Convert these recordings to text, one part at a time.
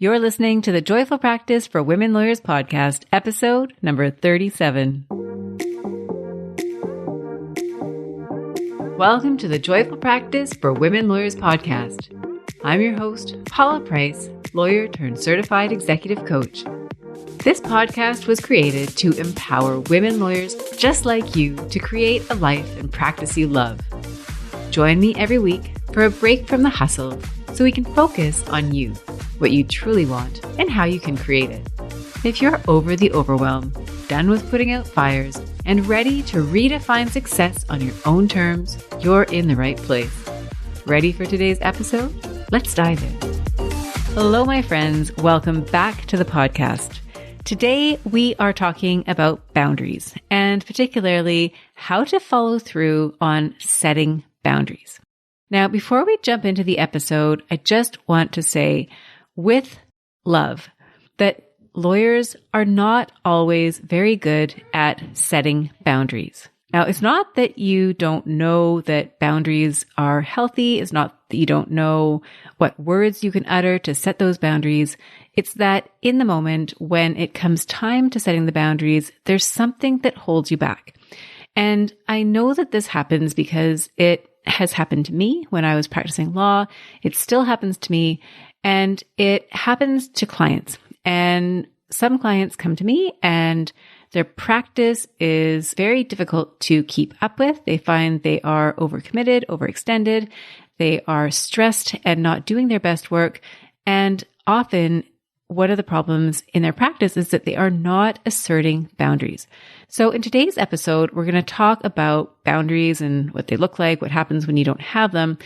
You're listening to the Joyful Practice for Women Lawyers podcast, episode number 37. Welcome to the Joyful Practice for Women Lawyers podcast. I'm your host, Paula Price, lawyer turned certified executive coach. This podcast was created to empower women lawyers just like you to create a life and practice you love. Join me every week for a break from the hustle so we can focus on you, what you truly want, and how you can create it. If you're over the overwhelm, done with putting out fires, and ready to redefine success on your own terms, you're in the right place. Ready for today's episode? Let's dive in. Hello, my friends. Welcome back to the podcast. Today, we are talking about boundaries, and particularly how to follow through on setting boundaries. Now, before we jump into the episode, I just want to say, with love, that lawyers are not always very good at setting boundaries. Now, it's not that you don't know that boundaries are healthy. It's not that you don't know what words you can utter to set those boundaries. It's that in the moment when it comes time to setting the boundaries, there's something that holds you back. And I know that this happens because it has happened to me when I was practicing law. It still happens to me. And it happens to clients. And some clients come to me and their practice is very difficult to keep up with. They find they are overcommitted, overextended. They are stressed and not doing their best work. And often one of the problems in their practice is that they are not asserting boundaries. So in today's episode, we're going to talk about boundaries and what they look like, what happens when you don't have them.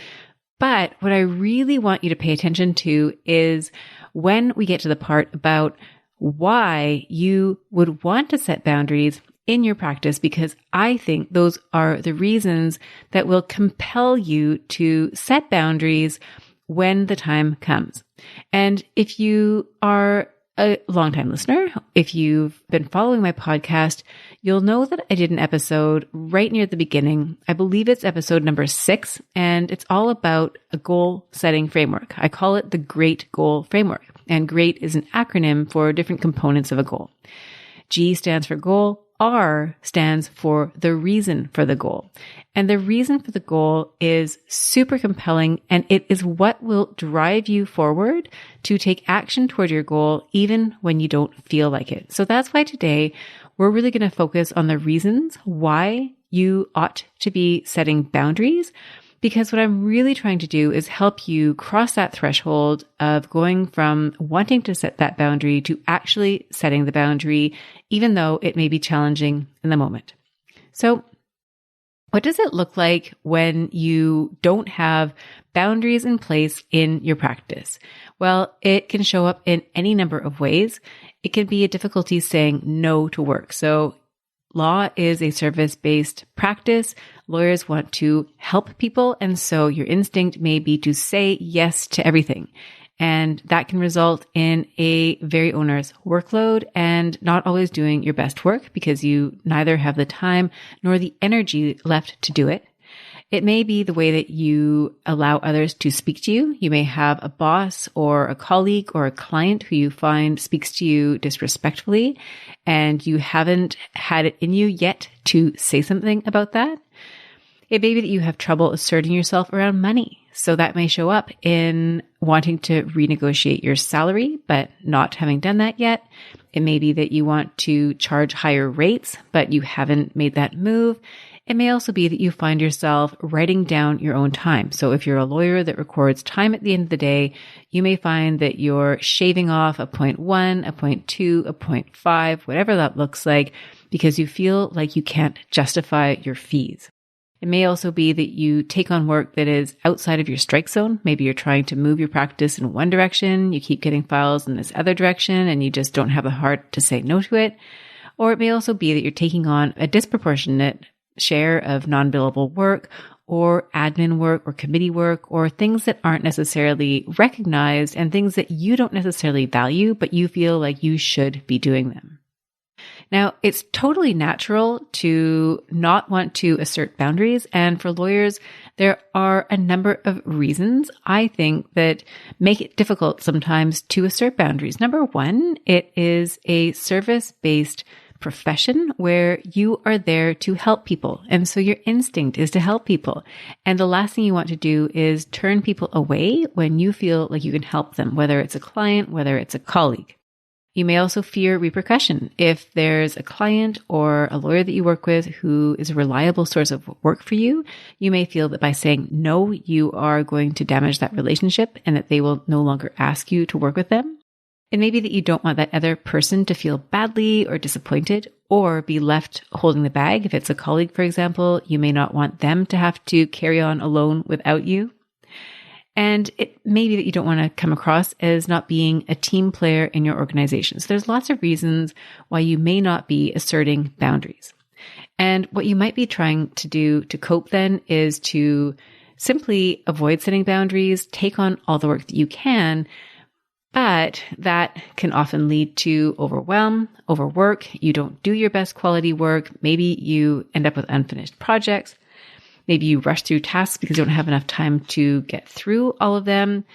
But what I really want you to pay attention to is when we get to the part about why you would want to set boundaries in your practice, because I think those are the reasons that will compel you to set boundaries when the time comes. And if you are a longtime listener, if you've been following my podcast, you'll know that I did an episode right near the beginning. I believe it's episode number 6, and it's all about a goal setting framework. I call it the GREAT goal framework, and GREAT is an acronym for different components of a goal. G stands for goal. R stands for the reason for the goal. And the reason for the goal is super compelling, and it is what will drive you forward to take action toward your goal, even when you don't feel like it. So that's why today we're really going to focus on the reasons why you ought to be setting boundaries. Because what I'm really trying to do is help you cross that threshold of going from wanting to set that boundary to actually setting the boundary, even though it may be challenging in the moment. So what does it look like when you don't have boundaries in place in your practice? Well, it can show up in any number of ways. It can be a difficulty saying no to work. So law is a service-based practice. Lawyers want to help people, and so your instinct may be to say yes to everything. And that can result in a very onerous workload and not always doing your best work because you neither have the time nor the energy left to do it. It may be the way that you allow others to speak to you. You may have a boss or a colleague or a client who you find speaks to you disrespectfully, and you haven't had it in you yet to say something about that. It may be that you have trouble asserting yourself around money. So that may show up in wanting to renegotiate your salary, but not having done that yet. It may be that you want to charge higher rates, but you haven't made that move. It may also be that you find yourself writing down your own time. So if you're a lawyer that records time at the end of the day, you may find that you're shaving off a 0.1, a 0.2, a 0.5, whatever that looks like, because you feel like you can't justify your fees. It may also be that you take on work that is outside of your strike zone. Maybe you're trying to move your practice in one direction. You keep getting files in this other direction and you just don't have the heart to say no to it. Or it may also be that you're taking on a disproportionate share of non-billable work or admin work or committee work or things that aren't necessarily recognized and things that you don't necessarily value, but you feel like you should be doing them. Now, it's totally natural to not want to assert boundaries. And for lawyers, there are a number of reasons I think that make it difficult sometimes to assert boundaries. Number one, it is a service-based profession where you are there to help people. And so your instinct is to help people. And the last thing you want to do is turn people away when you feel like you can help them, whether it's a client, whether it's a colleague. You may also fear repercussion. If there's a client or a lawyer that you work with who is a reliable source of work for you, you may feel that by saying no, you are going to damage that relationship and that they will no longer ask you to work with them. It may be that you don't want that other person to feel badly or disappointed or be left holding the bag. If it's a colleague, for example, you may not want them to have to carry on alone without you. And it may be that you don't want to come across as not being a team player in your organization. So there's lots of reasons why you may not be asserting boundaries. And what you might be trying to do to cope then is to simply avoid setting boundaries, take on all the work that you can, but that can often lead to overwhelm, overwork. You don't do your best quality work. Maybe you end up with unfinished projects. Maybe you rush through tasks because you don't have enough time to get through all of them.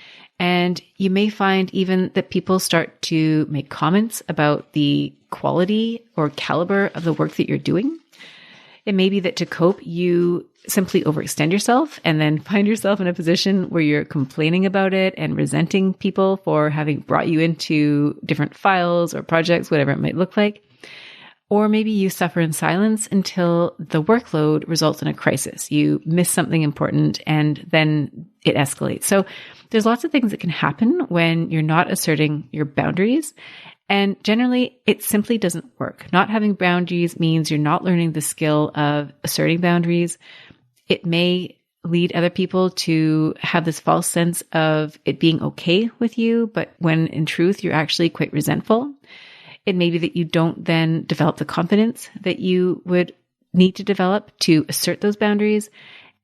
And you may find even that people start to make comments about the quality or caliber of the work that you're doing. It may be that to cope, you simply overextend yourself and then find yourself in a position where you're complaining about it and resenting people for having brought you into different files or projects, whatever it might look like. Or maybe you suffer in silence until the workload results in a crisis. You miss something important and then it escalates. So there's lots of things that can happen when you're not asserting your boundaries. And generally, it simply doesn't work. Not having boundaries means you're not learning the skill of asserting boundaries. It may lead other people to have this false sense of it being okay with you, but when in truth, you're actually quite resentful. It may be that you don't then develop the confidence that you would need to develop to assert those boundaries.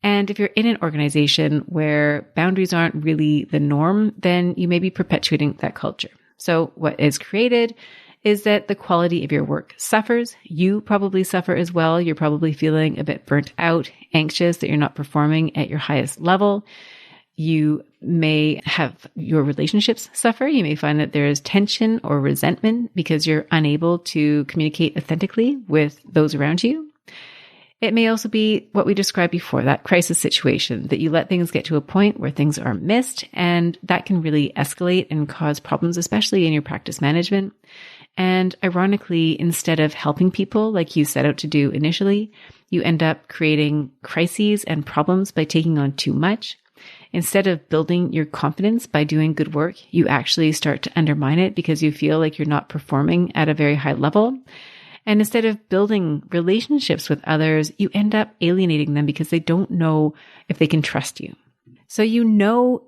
And if you're in an organization where boundaries aren't really the norm, then you may be perpetuating that culture. So what is created is that the quality of your work suffers. You probably suffer as well. You're probably feeling a bit burnt out, anxious that you're not performing at your highest level. You may have your relationships suffer. You may find that there is tension or resentment because you're unable to communicate authentically with those around you. It may also be what we described before, that crisis situation, that you let things get to a point where things are missed, and that can really escalate and cause problems, especially in your practice management. And ironically, instead of helping people like you set out to do initially, you end up creating crises and problems by taking on too much. Instead of building your confidence by doing good work, you actually start to undermine it because you feel like you're not performing at a very high level. And instead of building relationships with others, you end up alienating them because they don't know if they can trust you. So you know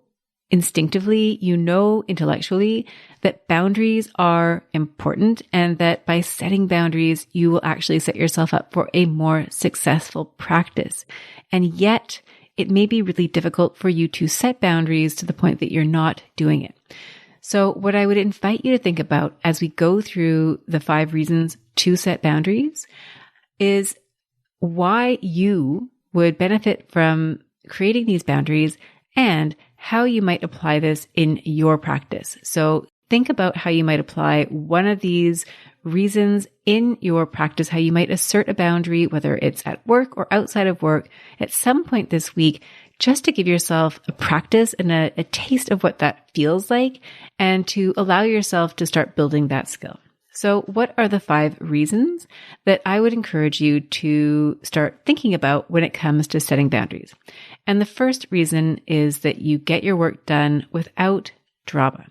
instinctively, you know intellectually that boundaries are important and that by setting boundaries, you will actually set yourself up for a more successful practice. And yet, it may be really difficult for you to set boundaries to the point that you're not doing it. So what I would invite you to think about as we go through the 5 reasons to set boundaries is why you would benefit from creating these boundaries and how you might apply this in your practice. So think about how you might apply one of these reasons in your practice, how you might assert a boundary, whether it's at work or outside of work, at some point this week, just to give yourself a practice and a taste of what that feels like and to allow yourself to start building that skill. So what are the 5 reasons that I would encourage you to start thinking about when it comes to setting boundaries? And the first reason is that you get your work done without drama.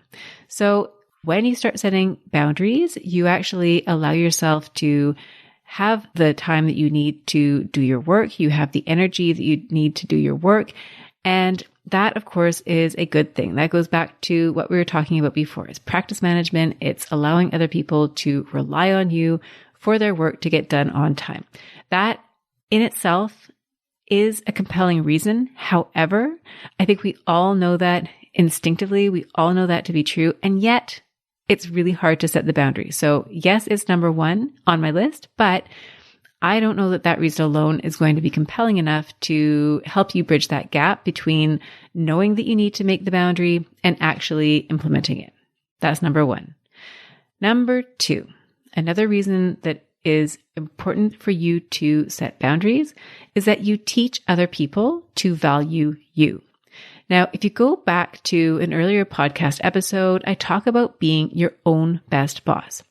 So when you start setting boundaries, you actually allow yourself to have the time that you need to do your work. You have the energy that you need to do your work. And that, of course, is a good thing. That goes back to what we were talking about before. It's practice management. It's allowing other people to rely on you for their work to get done on time. That in itself is a compelling reason. However, I think we all know that instinctively. We all know that to be true. And yet it's really hard to set the boundary. So yes, it's number one on my list, but I don't know that that reason alone is going to be compelling enough to help you bridge that gap between knowing that you need to make the boundary and actually implementing it. That's number one. Number two, another reason that is important for you to set boundaries is that you teach other people to value you. Now, if you go back to an earlier podcast episode, I talk about being your own best boss.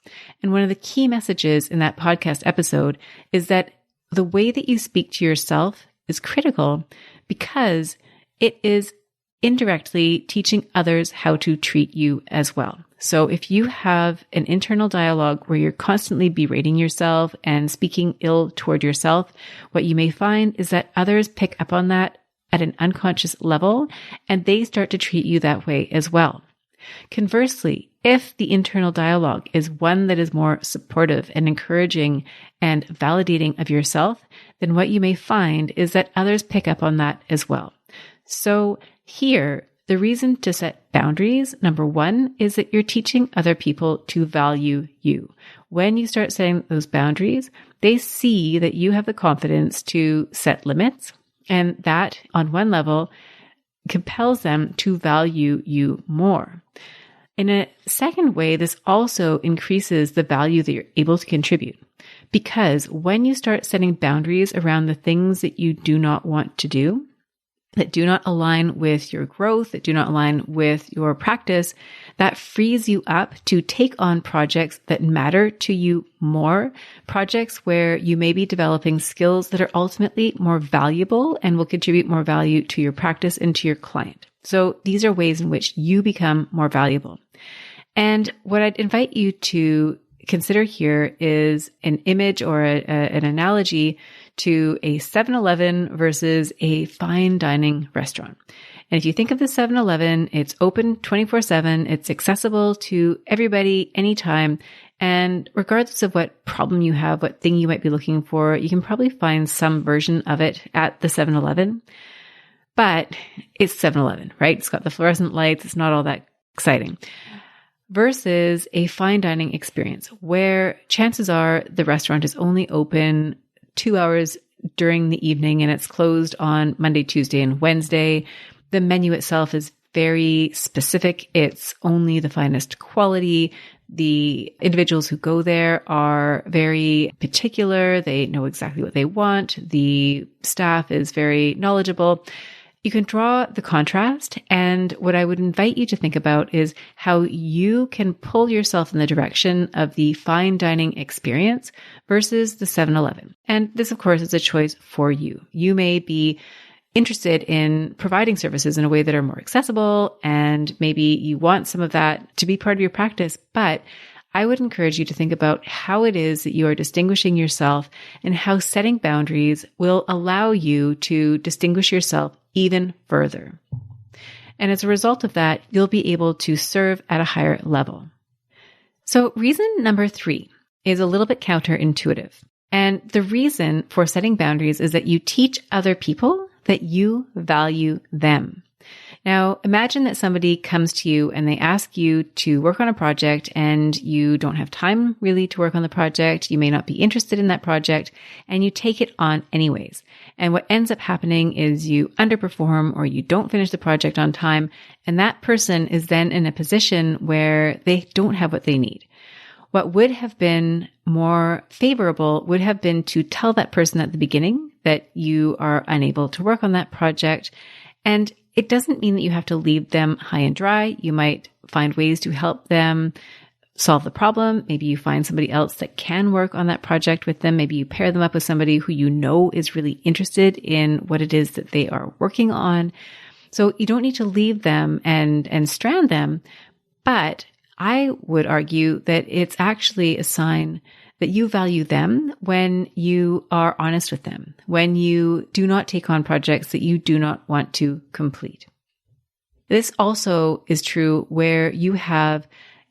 And one of the key messages in that podcast episode is that the way that you speak to yourself is critical because it is indirectly teaching others how to treat you as well. So if you have an internal dialogue where you're constantly berating yourself and speaking ill toward yourself, what you may find is that others pick up on that at an unconscious level, and they start to treat you that way as well. Conversely, if the internal dialogue is one that is more supportive and encouraging and validating of yourself, then what you may find is that others pick up on that as well. So here, the reason to set boundaries, number one, is that you're teaching other people to value you. When you start setting those boundaries, they see that you have the confidence to set limits. And that, on one level, compels them to value you more. In a second way, this also increases the value that you're able to contribute. Because when you start setting boundaries around the things that you do not want to do, that do not align with your growth, that do not align with your practice, that frees you up to take on projects that matter to you more, projects where you may be developing skills that are ultimately more valuable and will contribute more value to your practice and to your client. So these are ways in which you become more valuable. And what I'd invite you to consider here is an image or an analogy to a 7-Eleven versus a fine dining restaurant. And if you think of the 7-Eleven, it's open 24/7. It's accessible to everybody anytime. And regardless of what problem you have, what thing you might be looking for, you can probably find some version of it at the 7-Eleven. But it's 7-Eleven, right? It's got the fluorescent lights. It's not all that exciting. Versus a fine dining experience where chances are the restaurant is only open 2 hours during the evening and it's closed on Monday, Tuesday, and Wednesday. The menu itself is very specific. It's only the finest quality. The individuals who go there are very particular. They know exactly what they want. The staff is very knowledgeable. You can draw the contrast, and what I would invite you to think about is how you can pull yourself in the direction of the fine dining experience versus the 7-Eleven. And this, of course, is a choice for you. You may be interested in providing services in a way that are more accessible, and maybe you want some of that to be part of your practice, but I would encourage you to think about how it is that you are distinguishing yourself and how setting boundaries will allow you to distinguish yourself even further. And as a result of that, you'll be able to serve at a higher level. So reason number 3 is a little bit counterintuitive. And the reason for setting boundaries is that you teach other people that you value them. Now, imagine that somebody comes to you and they ask you to work on a project and you don't have time really to work on the project. You may not be interested in that project and you take it on anyways. And what ends up happening is you underperform or you don't finish the project on time. And that person is then in a position where they don't have what they need. What would have been more favorable would have been to tell that person at the beginning that you are unable to work on that project. And it doesn't mean that you have to leave them high and dry. You might find ways to help them solve the problem. Maybe you find somebody else that can work on that project with them. Maybe you pair them up with somebody who you know is really interested in what it is that they are working on. So you don't need to leave them and strand them. But I would argue that it's actually a sign that you value them when you are honest with them, when you do not take on projects that you do not want to complete. This also is true where you have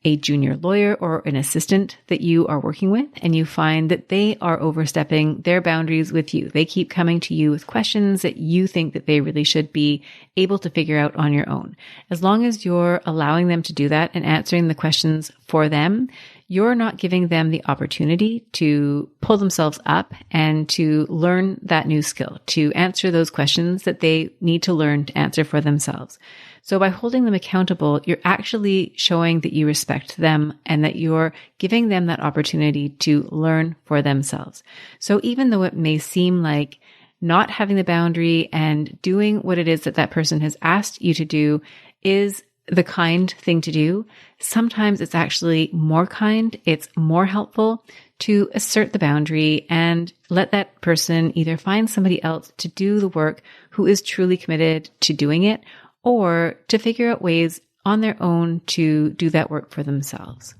a junior lawyer or an assistant that you are working with, and you find that they are overstepping their boundaries with you. They keep coming to you with questions that you think that they really should be able to figure out on your own. As long as you're allowing them to do that and answering the questions for them, you're not giving them the opportunity to pull themselves up and to learn that new skill, to answer those questions that they need to learn to answer for themselves. So by holding them accountable, you're actually showing that you respect them and that you're giving them that opportunity to learn for themselves. So even though it may seem like not having the boundary and doing what it is that that person has asked you to do is the kind thing to do, sometimes it's actually more kind, it's more helpful to assert the boundary and let that person either find somebody else to do the work who is truly committed to doing it, or to figure out ways on their own to do that work for themselves.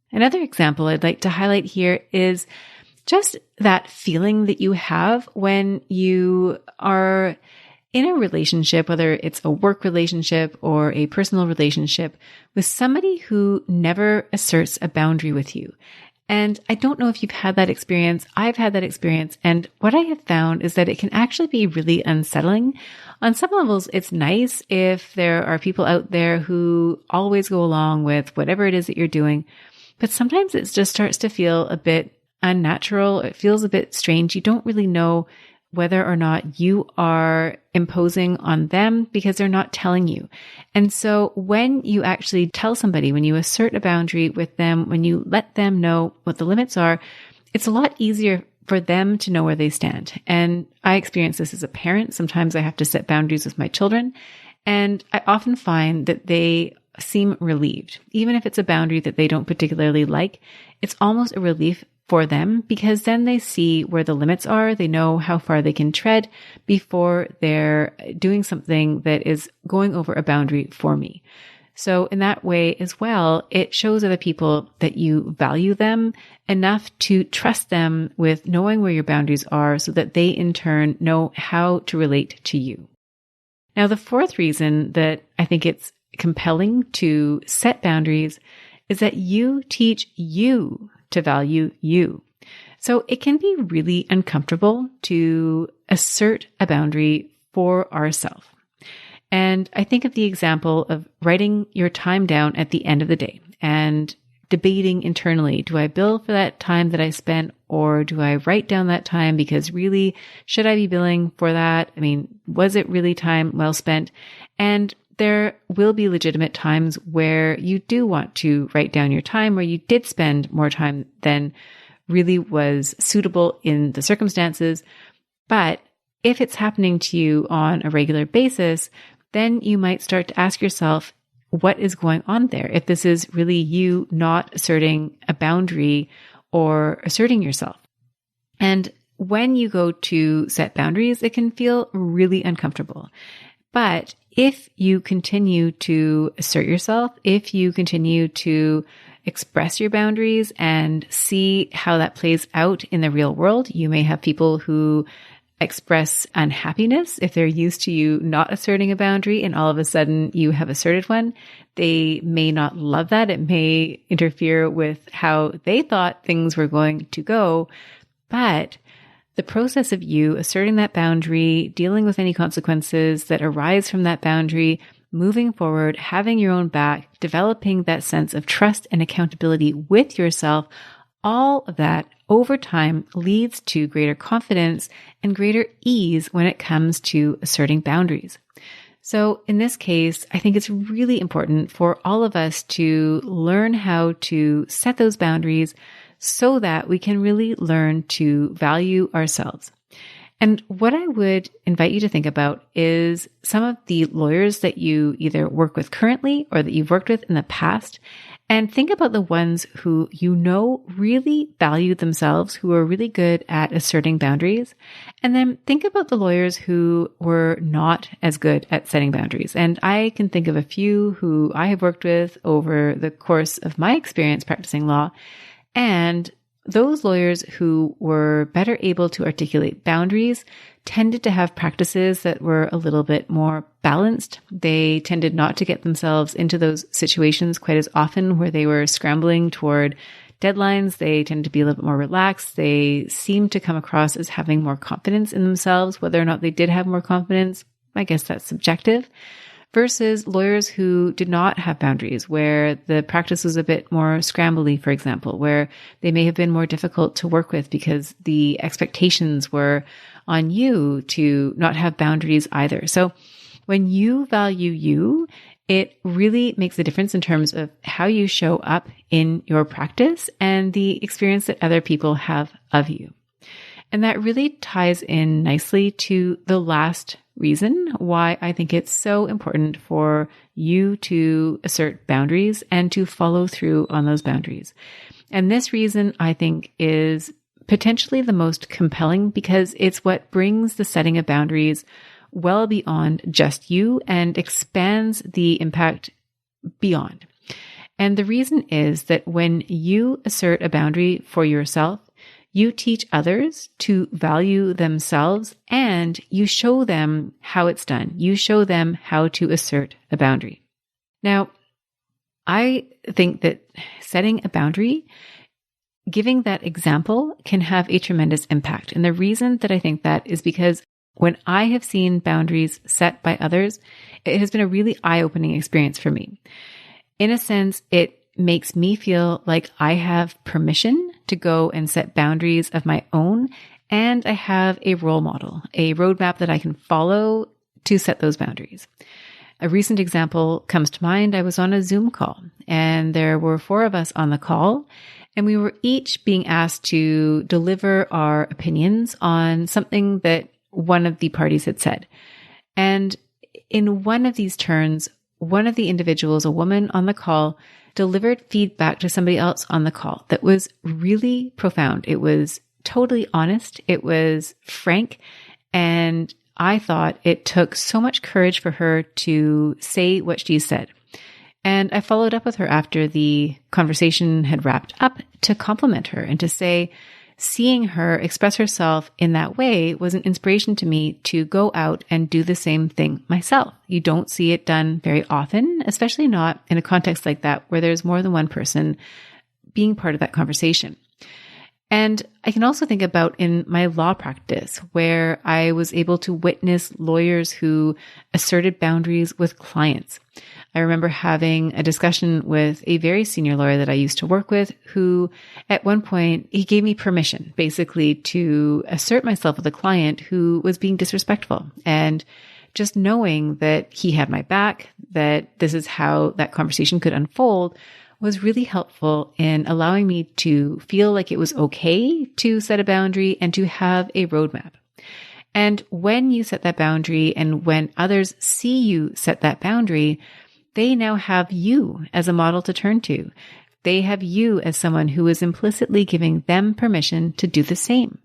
Another example I'd like to highlight here is just that feeling that you have when you are in a relationship, whether it's a work relationship or a personal relationship, with somebody who never asserts a boundary with you. And I don't know if you've had that experience. I've had that experience. And what I have found is that it can actually be really unsettling. On some levels, it's nice if there are people out there who always go along with whatever it is that you're doing. But sometimes it just starts to feel a bit unnatural. It feels a bit strange. You don't really know whether or not you are imposing on them because they're not telling you. And so when you actually tell somebody, when you assert a boundary with them, when you let them know what the limits are, it's a lot easier for them to know where they stand. And I experience this as a parent. Sometimes I have to set boundaries with my children, and I often find that they seem relieved. Even if it's a boundary that they don't particularly like, it's almost a relief for them because then they see where the limits are. They know how far they can tread before they're doing something that is going over a boundary for me. So in that way as well, it shows other people that you value them enough to trust them with knowing where your boundaries are so that they in turn know how to relate to you. Now, the fourth reason that I think it's compelling to set boundaries is that you teach you to value you. So it can be really uncomfortable to assert a boundary for ourselves. And I think of the example of writing your time down at the end of the day and debating internally, do I bill for that time that I spent, or do I write down that time because really, should I be billing for that? I mean, was it really time well spent? And there will be legitimate times where you do want to write down your time, where you did spend more time than really was suitable in the circumstances. But if it's happening to you on a regular basis, then you might start to ask yourself, what is going on there? If this is really you not asserting a boundary or asserting yourself. And when you go to set boundaries, it can feel really uncomfortable. But if you continue to assert yourself, if you continue to express your boundaries and see how that plays out in the real world, you may have people who express unhappiness if they're used to you not asserting a boundary and all of a sudden you have asserted one. They may not love that. It may interfere with how they thought things were going to go, but the process of you asserting that boundary, dealing with any consequences that arise from that boundary, moving forward, having your own back, developing that sense of trust and accountability with yourself, all of that over time leads to greater confidence and greater ease when it comes to asserting boundaries. So in this case, I think it's really important for all of us to learn how to set those boundaries so that we can really learn to value ourselves. And what I would invite you to think about is some of the lawyers that you either work with currently or that you've worked with in the past, and think about the ones who you know really value themselves, who are really good at asserting boundaries. And then think about the lawyers who were not as good at setting boundaries. And I can think of a few who I have worked with over the course of my experience practicing law. And those lawyers who were better able to articulate boundaries tended to have practices that were a little bit more balanced. They tended not to get themselves into those situations quite as often where they were scrambling toward deadlines. They tended to be a little bit more relaxed. They seemed to come across as having more confidence in themselves. Whether or not they did have more confidence, I guess that's subjective. Versus lawyers who did not have boundaries, where the practice was a bit more scrambly, for example, where they may have been more difficult to work with because the expectations were on you to not have boundaries either. So when you value you, it really makes a difference in terms of how you show up in your practice and the experience that other people have of you. And that really ties in nicely to the last reason why I think it's so important for you to assert boundaries and to follow through on those boundaries. And this reason I think is potentially the most compelling because it's what brings the setting of boundaries well beyond just you and expands the impact beyond. And the reason is that when you assert a boundary for yourself, you teach others to value themselves and you show them how it's done. You show them how to assert a boundary. Now, I think that setting a boundary, giving that example can have a tremendous impact. And the reason that I think that is because when I have seen boundaries set by others, it has been a really eye-opening experience for me. In a sense, it makes me feel like I have permission to go and set boundaries of my own. And I have a role model, a roadmap that I can follow to set those boundaries. A recent example comes to mind. I was on a Zoom call and there were 4 of us on the call and we were each being asked to deliver our opinions on something that one of the parties had said. And in one of these turns, one of the individuals, a woman on the call, delivered feedback to somebody else on the call that was really profound. It was totally honest. It was frank. And I thought it took so much courage for her to say what she said. And I followed up with her after the conversation had wrapped up to compliment her and to say, seeing her express herself in that way was an inspiration to me to go out and do the same thing myself. You don't see it done very often, especially not in a context like that where there's more than one person being part of that conversation. And I can also think about in my law practice where I was able to witness lawyers who asserted boundaries with clients. I remember having a discussion with a very senior lawyer that I used to work with who at one point, he gave me permission basically to assert myself with a client who was being disrespectful. And just knowing that he had my back, that this is how that conversation could unfold was really helpful in allowing me to feel like it was okay to set a boundary and to have a roadmap. And when you set that boundary and when others see you set that boundary, they now have you as a model to turn to. They have you as someone who is implicitly giving them permission to do the same.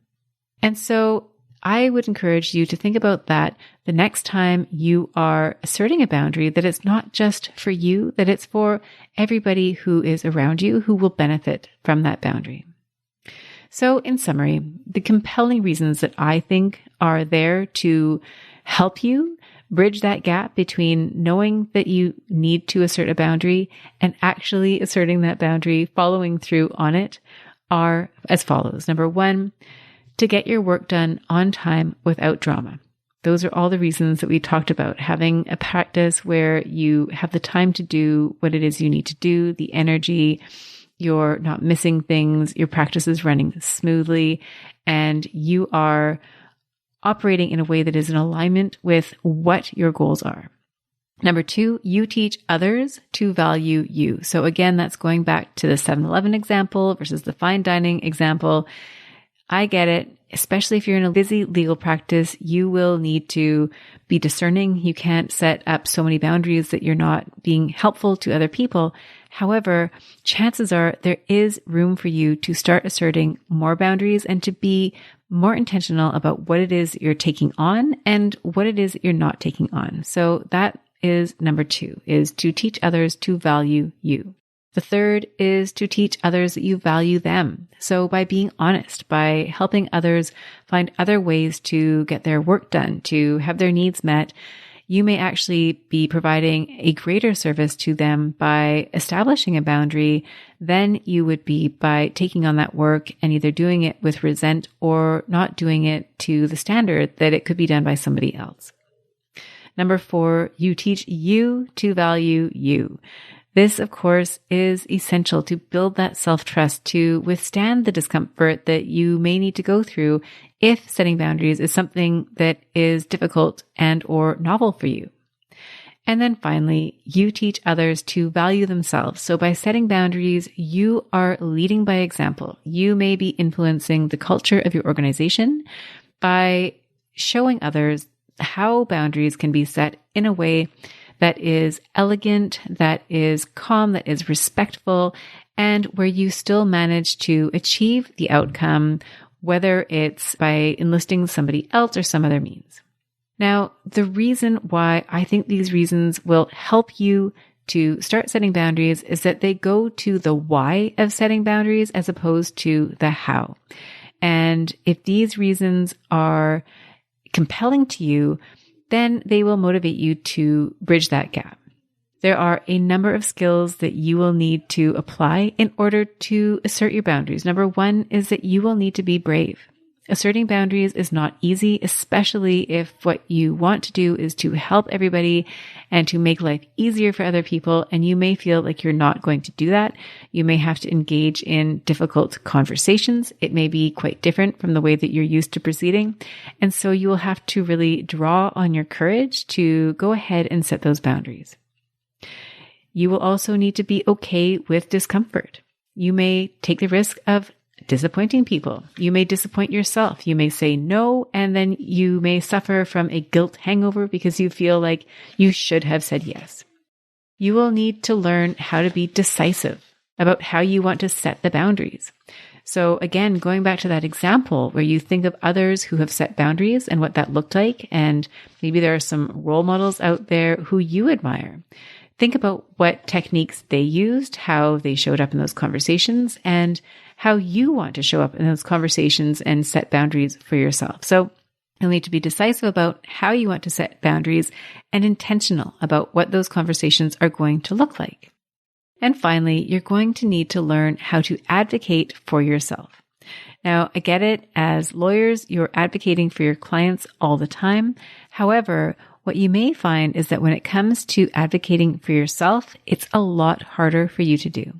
And so I would encourage you to think about that the next time you are asserting a boundary, that it's not just for you, that it's for everybody who is around you who will benefit from that boundary. So in summary, the compelling reasons that I think are there to help you bridge that gap between knowing that you need to assert a boundary and actually asserting that boundary, following through on it, are as follows. Number 1, to get your work done on time without drama. Those are all the reasons that we talked about. Having a practice where you have the time to do what it is you need to do, the energy, you're not missing things, your practice is running smoothly, and you are operating in a way that is in alignment with what your goals are. Number 2, you teach others to value you. So again, that's going back to the 7-Eleven example versus the fine dining example. I get it. Especially if you're in a busy legal practice, you will need to be discerning. You can't set up so many boundaries that you're not being helpful to other people. However, chances are there is room for you to start asserting more boundaries and to be more intentional about what it is you're taking on and what it is that you're not taking on. So that is number 2, is to teach others to value you. The third is to teach others that you value them. So by being honest, by helping others find other ways to get their work done, to have their needs met, you may actually be providing a greater service to them by establishing a boundary than you would be by taking on that work and either doing it with resent or not doing it to the standard that it could be done by somebody else. Number 4, you teach you to value you. This, of course, is essential to build that self-trust to withstand the discomfort that you may need to go through if setting boundaries is something that is difficult and or novel for you. And then finally, you teach others to value themselves. So by setting boundaries, you are leading by example. You may be influencing the culture of your organization by showing others how boundaries can be set in a way that is elegant, that is calm, that is respectful, and where you still manage to achieve the outcome, whether it's by enlisting somebody else or some other means. Now, the reason why I think these reasons will help you to start setting boundaries is that they go to the why of setting boundaries as opposed to the how. And if these reasons are compelling to you, then they will motivate you to bridge that gap. There are a number of skills that you will need to apply in order to assert your boundaries. Number 1 is that you will need to be brave. Asserting boundaries is not easy, especially if what you want to do is to help everybody and to make life easier for other people, and you may feel like you're not going to do that. You may have to engage in difficult conversations. It may be quite different from the way that you're used to proceeding, and so you will have to really draw on your courage to go ahead and set those boundaries. You will also need to be okay with discomfort. You may take the risk of disappointing people. You may disappoint yourself. You may say no, and then you may suffer from a guilt hangover because you feel like you should have said yes. You will need to learn how to be decisive about how you want to set the boundaries. So again, going back to that example where you think of others who have set boundaries and what that looked like, and maybe there are some role models out there who you admire. Think about what techniques they used, how they showed up in those conversations, and how you want to show up in those conversations and set boundaries for yourself. So you'll need to be decisive about how you want to set boundaries and intentional about what those conversations are going to look like. And finally, you're going to need to learn how to advocate for yourself. Now, I get it. As lawyers, you're advocating for your clients all the time. However, what you may find is that when it comes to advocating for yourself, it's a lot harder for you to do.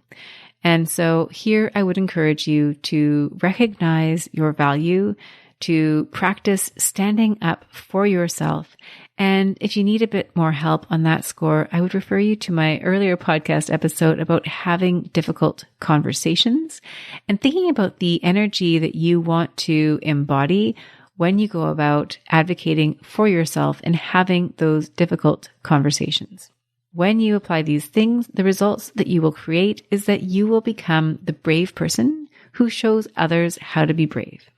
And so here I would encourage you to recognize your value, to practice standing up for yourself. And if you need a bit more help on that score, I would refer you to my earlier podcast episode about having difficult conversations and thinking about the energy that you want to embody when you go about advocating for yourself and having those difficult conversations. When you apply these things, the results that you will create is that you will become the brave person who shows others how to be brave.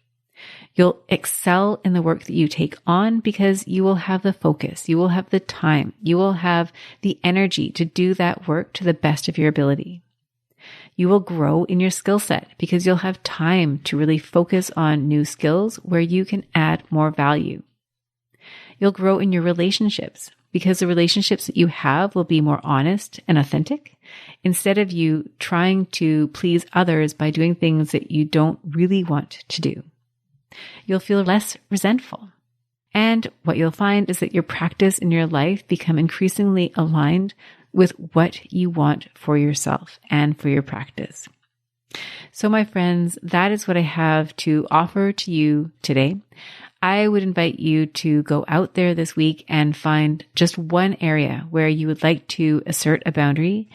You'll excel in the work that you take on because you will have the focus, you will have the time, you will have the energy to do that work to the best of your ability. You will grow in your skill set because you'll have time to really focus on new skills where you can add more value. You'll grow in your relationships because the relationships that you have will be more honest and authentic instead of you trying to please others by doing things that you don't really want to do. You'll feel less resentful. And what you'll find is that your practice in your life become increasingly aligned with what you want for yourself and for your practice. So my friends, that is what I have to offer to you today. I would invite you to go out there this week and find just one area where you would like to assert a boundary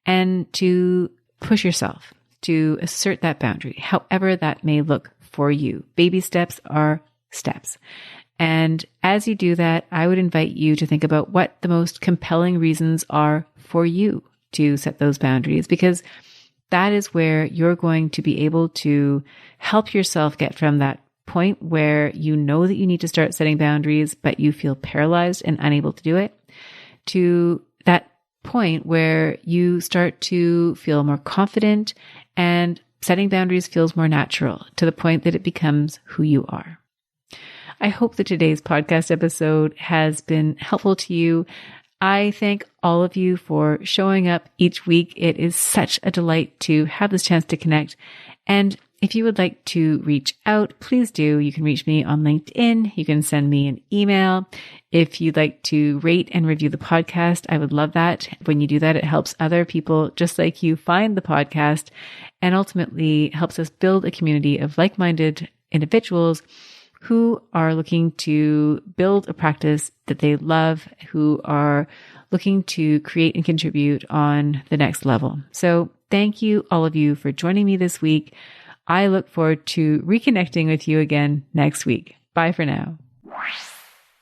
and to push yourself to assert that boundary, however that may look for you. Baby steps are steps. And as you do that, I would invite you to think about what the most compelling reasons are for you to set those boundaries, because that is where you're going to be able to help yourself get from that point where you know that you need to start setting boundaries, but you feel paralyzed and unable to do it, to that point where you start to feel more confident and setting boundaries feels more natural to the point that it becomes who you are. I hope that today's podcast episode has been helpful to you. I thank all of you for showing up each week. It is such a delight to have this chance to connect. And if you would like to reach out, please do. You can reach me on LinkedIn. You can send me an email. If you'd like to rate and review the podcast, I would love that. When you do that, it helps other people just like you find the podcast and ultimately helps us build a community of like-minded individuals who are looking to build a practice that they love, who are looking to create and contribute on the next level. So thank you, all of you, for joining me this week. I look forward to reconnecting with you again next week. Bye for now.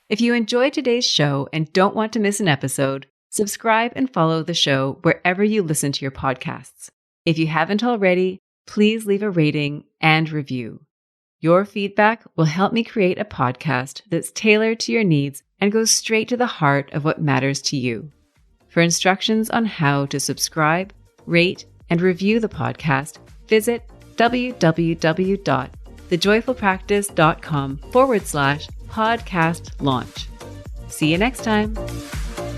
If you enjoyed today's show and don't want to miss an episode, subscribe and follow the show wherever you listen to your podcasts. If you haven't already, please leave a rating and review. Your feedback will help me create a podcast that's tailored to your needs and goes straight to the heart of what matters to you. For instructions on how to subscribe, rate, and review the podcast, visit www.thejoyfulpractice.com/podcast launch. See you next time.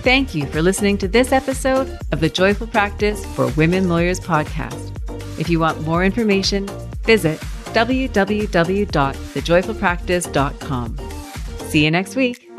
Thank you for listening to this episode of the Joyful Practice for Women Lawyers podcast. If you want more information, visit www.thejoyfulpractice.com. See you next week.